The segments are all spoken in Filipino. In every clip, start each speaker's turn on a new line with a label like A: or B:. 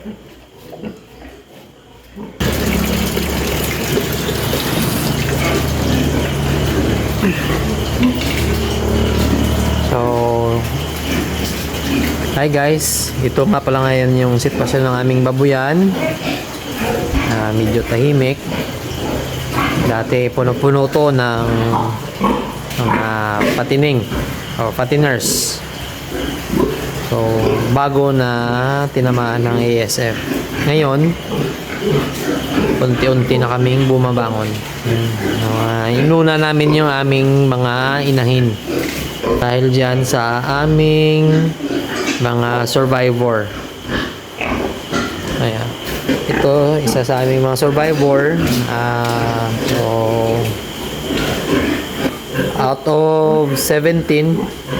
A: So, hi guys, ito nga pala ngayon yung sitwasyon ng aming babuyan. Medyo tahimik. Dati puno-puno to ng patining o patiners. So, bago na tinamaan ng ASF. Ngayon, unti-unti na kaming bumabangon. Inuna namin yung aming mga inahin. Dahil dyan sa aming mga survivor. Ayan. Ito, isa sa aming mga survivor. So, out of 17,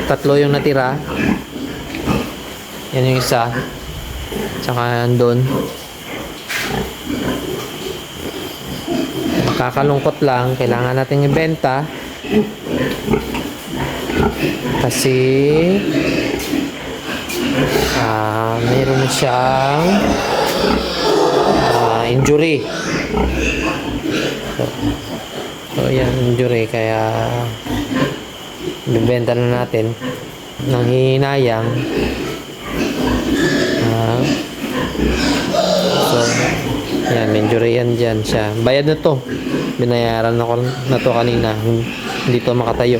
A: tatlo yung natira. Yan yung isa. Tsaka andun. Makakalungkot lang. Kailangan natin ibenta. Kasi mayroon siyang injury. So yan, injury. Kaya bibenta na natin ng hihinayang. So yan, injury yan dyan siya. Bayad na to. Binayaran ako na to kanina. Hindi to makatayo.